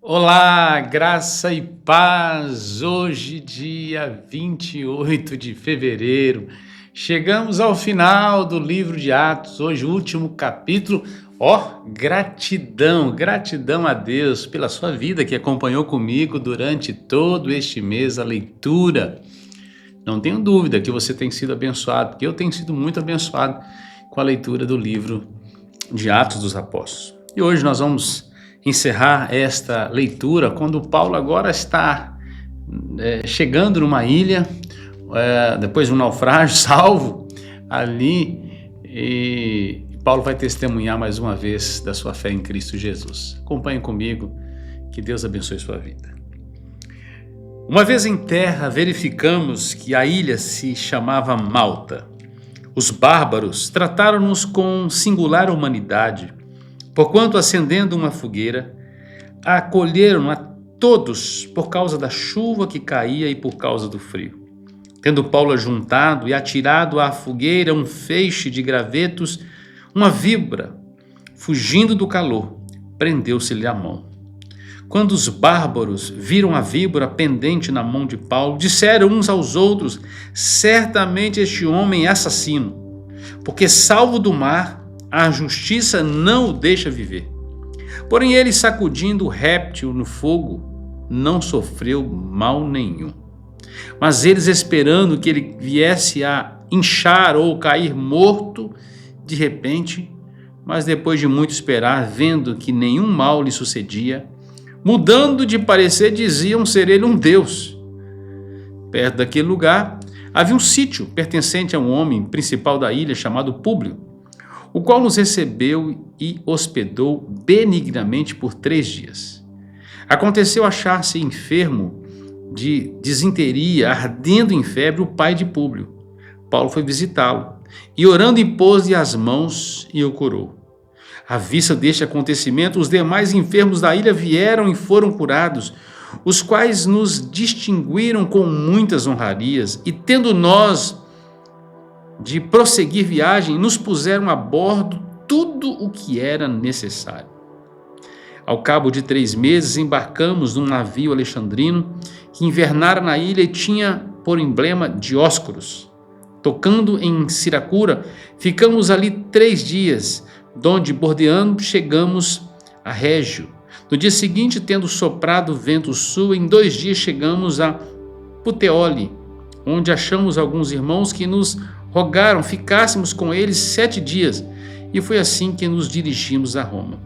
Olá, graça e paz. Hoje, dia 28 de fevereiro, chegamos ao final do livro de Atos. Hoje, o último capítulo. Gratidão, gratidão a Deus pela sua vida que acompanhou comigo durante todo este mês a leitura. Não tenho dúvida que você tem sido abençoado, porque eu tenho sido muito abençoado com a leitura do livro de Atos dos Apóstolos. E hoje nós vamos encerrar esta leitura quando Paulo agora está chegando numa ilha, depois de um naufrágio, salvo ali, e Paulo vai testemunhar mais uma vez da sua fé em Cristo Jesus. Acompanhe comigo, que Deus abençoe sua vida. Uma vez em terra, verificamos que a ilha se chamava Malta. Os bárbaros trataram-nos com singular humanidade, porquanto, acendendo uma fogueira, acolheram a todos por causa da chuva que caía e por causa do frio. Tendo Paulo ajuntado e atirado à fogueira um feixe de gravetos, uma víbora, fugindo do calor, prendeu-se-lhe a mão. Quando os bárbaros viram a víbora pendente na mão de Paulo, disseram uns aos outros: certamente este homem é assassino, porque, salvo do mar, a justiça não o deixa viver. Porém ele, sacudindo o réptil no fogo, não sofreu mal nenhum. Mas eles, esperando que ele viesse a inchar ou cair morto de repente, mas depois de muito esperar, vendo que nenhum mal lhe sucedia, mudando de parecer, diziam ser ele um deus. Perto daquele lugar havia um sítio pertencente a um homem principal da ilha chamado Públio, o qual nos recebeu e hospedou benignamente por 3 dias. Aconteceu achar-se enfermo de disenteria, ardendo em febre, o pai de Públio. Paulo foi visitá-lo e, orando, impôs-lhe as mãos e o curou. À vista deste acontecimento, os demais enfermos da ilha vieram e foram curados, os quais nos distinguiram com muitas honrarias, e tendo nós de prosseguir viagem, nos puseram a bordo tudo o que era necessário. Ao cabo de 3 meses, embarcamos num navio alexandrino que invernara na ilha e tinha por emblema Dióscuros. Tocando em Siracura, ficamos ali 3 dias, donde, bordeando, chegamos a Régio. No dia seguinte, tendo soprado vento sul, em 2 dias chegamos a Puteoli, onde achamos alguns irmãos que nos rogaram ficássemos com eles 7 dias, e foi assim que nos dirigimos a Roma.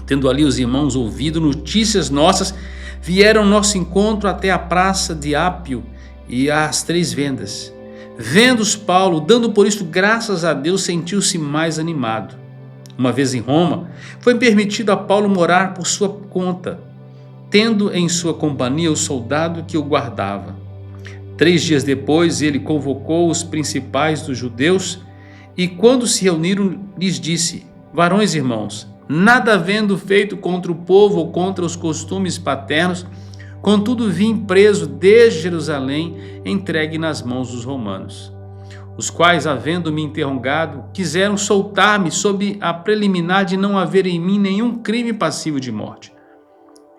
Tendo ali os irmãos ouvido notícias nossas, vieram ao nosso encontro até a praça de Ápio e às 3 vendas. Vendo-os Paulo, dando por isto graças a Deus, sentiu-se mais animado. Uma vez em Roma, foi permitido a Paulo morar por sua conta, tendo em sua companhia o soldado que o guardava. 3 dias depois, ele convocou os principais dos judeus e, quando se reuniram, lhes disse: varões irmãos, nada havendo feito contra o povo ou contra os costumes paternos, contudo vim preso desde Jerusalém, entregue nas mãos dos romanos, os quais, havendo-me interrogado, quiseram soltar-me sob a preliminar de não haver em mim nenhum crime passível de morte.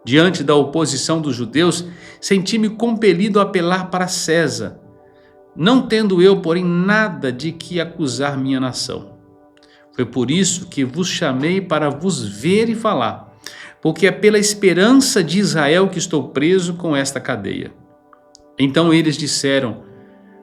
Diante da oposição dos judeus, senti-me compelido a apelar para César, não tendo eu, porém, nada de que acusar minha nação. Foi por isso que vos chamei para vos ver e falar, porque é pela esperança de Israel que estou preso com esta cadeia. Então eles disseram: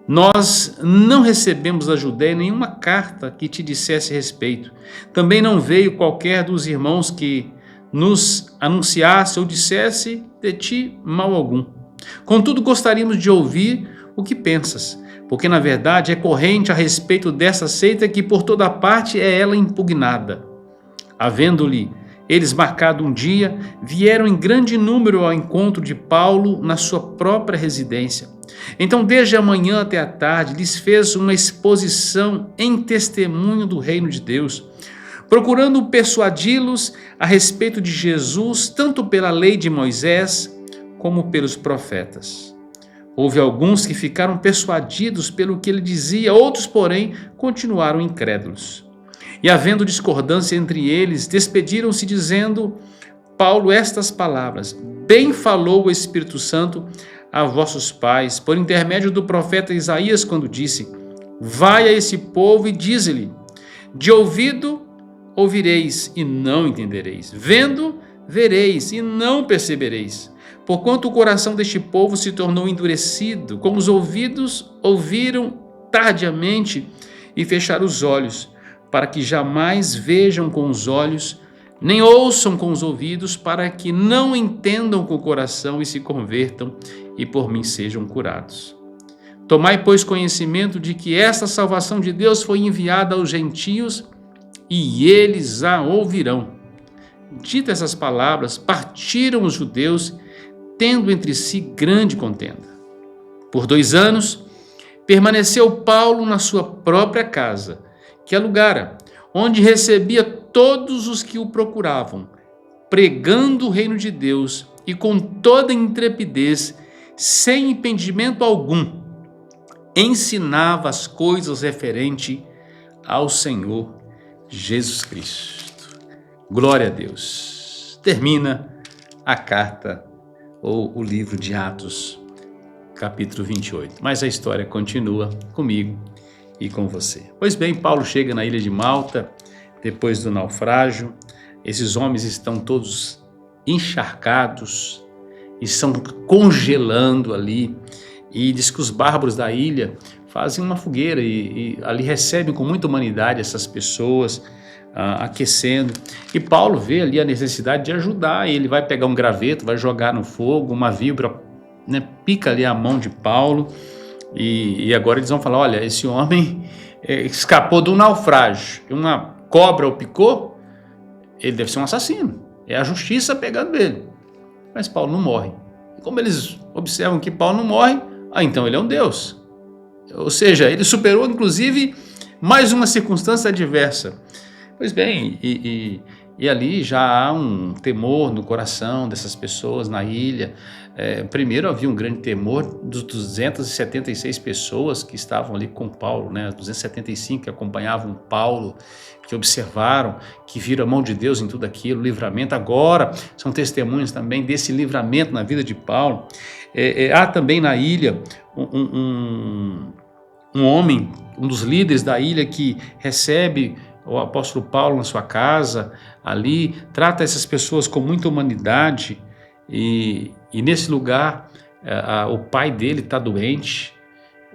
nós não recebemos da Judéia nenhuma carta que te dissesse respeito. Também não veio qualquer dos irmãos que nos anunciasse ou dissesse de ti mal algum. Contudo, gostaríamos de ouvir o que pensas, porque na verdade é corrente a respeito dessa seita que por toda parte é ela impugnada. Havendo-lhe eles marcado um dia, vieram em grande número ao encontro de Paulo na sua própria residência. Então, desde a manhã até a tarde, lhes fez uma exposição em testemunho do reino de Deus, procurando persuadi-los a respeito de Jesus, tanto pela lei de Moisés como pelos profetas. Houve alguns que ficaram persuadidos pelo que ele dizia, outros, porém, continuaram incrédulos. E havendo discordância entre eles, despediram-se dizendo: Paulo estas palavras: bem falou o Espírito Santo a vossos pais, por intermédio do profeta Isaías, quando disse: vai a esse povo e dize-lhe: de ouvido ouvireis e não entendereis, vendo vereis e não percebereis, porquanto o coração deste povo se tornou endurecido, com os ouvidos ouviram tardiamente e fecharam os olhos, para que jamais vejam com os olhos, nem ouçam com os ouvidos, para que não entendam com o coração e se convertam e por mim sejam curados. Tomai, pois, conhecimento de que esta salvação de Deus foi enviada aos gentios e eles a ouvirão. Dita essas palavras, partiram os judeus, tendo entre si grande contenda. Por 2 anos, permaneceu Paulo na sua própria casa, que alugara, onde recebia todos os que o procuravam, pregando o reino de Deus e com toda intrepidez, sem impedimento algum, ensinava as coisas referentes ao Senhor Jesus Cristo. Glória a Deus. Termina a carta ou o livro de Atos, capítulo 28. Mas a história continua comigo e com você. Pois bem, Paulo chega na ilha de Malta, depois do naufrágio. Esses homens estão todos encharcados, estão congelando ali, e diz que os bárbaros da ilha fazem uma fogueira e ali recebem com muita humanidade essas pessoas, aquecendo. E Paulo vê ali a necessidade de ajudar. Ele vai pegar um graveto, vai jogar no fogo, uma víbora, né, pica ali a mão de Paulo, e agora eles vão falar: olha, esse homem escapou do naufrágio, uma cobra o picou, ele deve ser um assassino, é a justiça pegando ele. Mas Paulo não morre. E como eles observam que Paulo não morre, então ele é um Deus. Ou seja, ele superou inclusive mais uma circunstância adversa. Pois bem, e ali já há um temor no coração dessas pessoas na ilha. Primeiro havia um grande temor dos 276 pessoas que estavam ali com Paulo, né? 275 que acompanhavam Paulo, que observaram, que viram a mão de Deus em tudo aquilo, livramento. Agora são testemunhas também desse livramento na vida de Paulo. Há também na ilha um homem, um dos líderes da ilha, que recebe o apóstolo Paulo na sua casa, ali, trata essas pessoas com muita humanidade, e nesse lugar o pai dele está doente,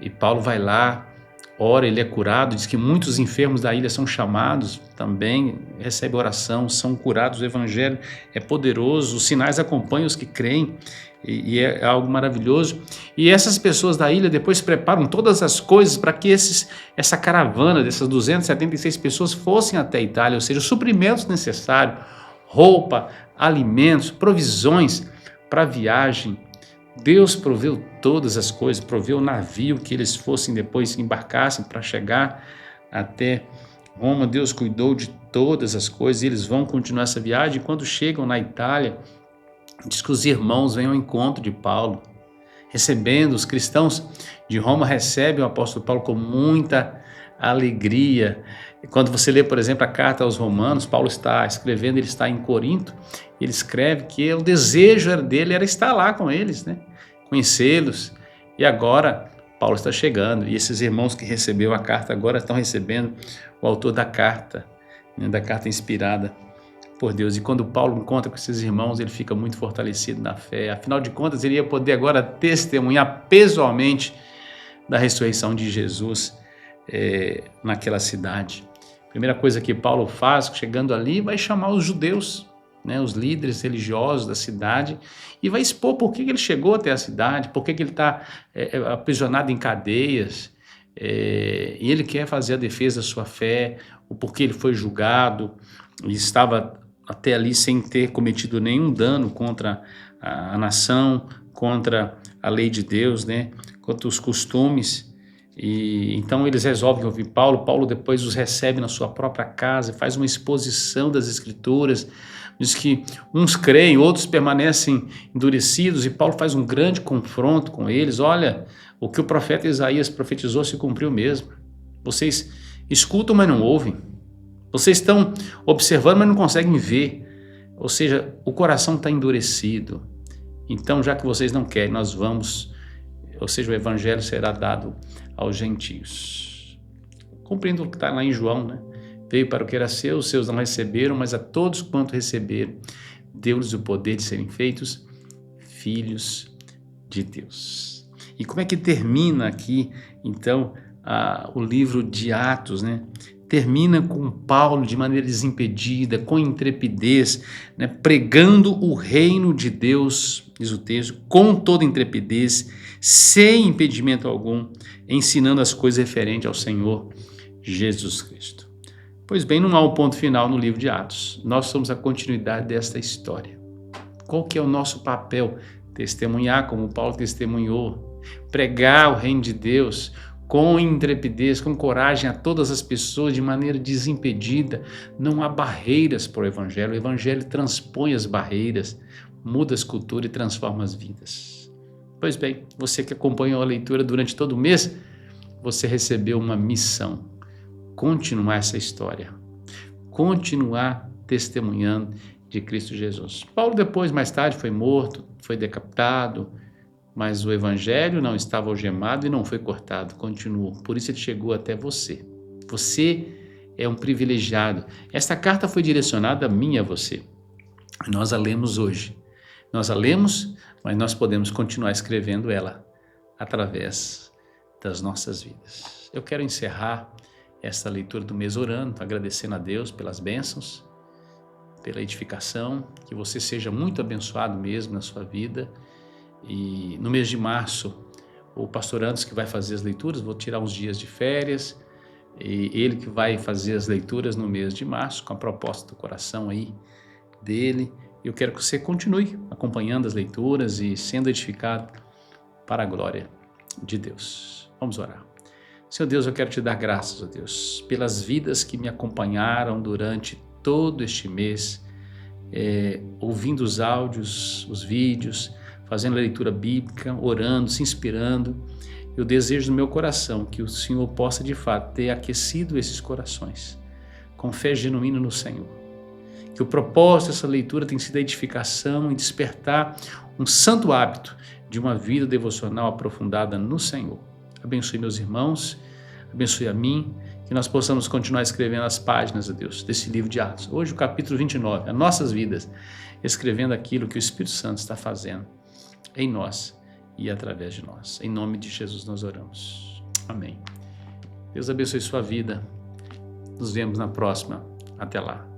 e Paulo vai lá, ora, ele é curado. Diz que muitos enfermos da ilha são chamados também, recebem oração, são curados. O evangelho é poderoso, os sinais acompanham os que creem, e é algo maravilhoso. E essas pessoas da ilha depois preparam todas as coisas para que essa caravana dessas 276 pessoas fossem até a Itália, ou seja, os suprimentos necessários, roupa, alimentos, provisões para a viagem. Deus proveu todas as coisas, proveu o navio que eles fossem depois, embarcassem para chegar até Roma. Deus cuidou de todas as coisas e eles vão continuar essa viagem. E quando chegam na Itália, diz que os irmãos vêm ao encontro de Paulo, recebendo. Os cristãos de Roma recebem o apóstolo Paulo com muita alegria. E quando você lê, por exemplo, a carta aos Romanos, Paulo está escrevendo, ele está em Corinto, ele escreve que o desejo dele era estar lá com eles, né? Conhecê-los. E agora Paulo está chegando, e esses irmãos que receberam a carta agora estão recebendo o autor da carta, né? Da carta inspirada por Deus. E quando Paulo encontra com esses irmãos, ele fica muito fortalecido na fé. Afinal de contas, ele ia poder agora testemunhar pessoalmente da ressurreição de Jesus naquela cidade. A primeira coisa que Paulo faz, chegando ali, vai chamar os judeus, né, os líderes religiosos da cidade, e vai expor por que ele chegou até a cidade, por que ele está aprisionado em cadeias, e ele quer fazer a defesa da sua fé, o porquê ele foi julgado e estava até ali sem ter cometido nenhum dano contra a nação, contra a lei de Deus, né, contra os costumes. E então eles resolvem ouvir Paulo. Paulo depois os recebe na sua própria casa, faz uma exposição das Escrituras. Diz que uns creem, outros permanecem endurecidos, e Paulo faz um grande confronto com eles. Olha, o que o profeta Isaías profetizou se cumpriu mesmo. Vocês escutam, mas não ouvem. Vocês estão observando, mas não conseguem ver. Ou seja, o coração está endurecido. Então, já que vocês não querem, nós vamos, ou seja, o evangelho será dado aos gentios. Cumprindo o que está lá em João, né? Veio para o que era seu, os seus não receberam, mas a todos quanto receberam, deu-lhes o poder de serem feitos filhos de Deus. E como é que termina aqui, então, o livro de Atos, né? Termina com Paulo de maneira desimpedida, com intrepidez, né? Pregando o reino de Deus, diz o texto, com toda intrepidez, sem impedimento algum, ensinando as coisas referentes ao Senhor Jesus Cristo. Pois bem, não há um ponto final no livro de Atos. Nós somos a continuidade desta história. Qual que é o nosso papel? Testemunhar como Paulo testemunhou, pregar o reino de Deus com intrepidez, com coragem a todas as pessoas de maneira desimpedida. Não há barreiras para o evangelho transpõe as barreiras, muda as culturas e transforma as vidas. Pois bem, você que acompanhou a leitura durante todo o mês, você recebeu uma missão: continuar essa história, continuar testemunhando de Cristo Jesus. Paulo depois, mais tarde, foi morto, foi decapitado, mas o evangelho não estava algemado e não foi cortado, continuou. Por isso ele chegou até você. Você é um privilegiado. Esta carta foi direcionada a mim e a você. Nós a lemos hoje. Nós a lemos, mas nós podemos continuar escrevendo ela através das nossas vidas. Eu quero encerrar esta leitura do mês orando, agradecendo a Deus pelas bênçãos, pela edificação, que você seja muito abençoado mesmo na sua vida. E no mês de março, o pastor Anderson que vai fazer as leituras, vou tirar uns dias de férias, e ele que vai fazer as leituras no mês de março, com a proposta do coração aí dele. Eu quero que você continue acompanhando as leituras e sendo edificado para a glória de Deus. Vamos orar. Senhor Deus, eu quero te dar graças, ó Deus, pelas vidas que me acompanharam durante todo este mês, ouvindo os áudios, os vídeos, fazendo a leitura bíblica, orando, se inspirando. Eu desejo no meu coração que o Senhor possa de fato ter aquecido esses corações com fé genuína no Senhor. Que o propósito dessa leitura tem sido a edificação e despertar um santo hábito de uma vida devocional aprofundada no Senhor. Abençoe meus irmãos, abençoe a mim, que nós possamos continuar escrevendo as páginas, ó Deus, desse livro de Atos. Hoje o capítulo 29, as nossas vidas, escrevendo aquilo que o Espírito Santo está fazendo em nós e através de nós. Em nome de Jesus nós oramos. Amém. Deus abençoe sua vida. Nos vemos na próxima. Até lá.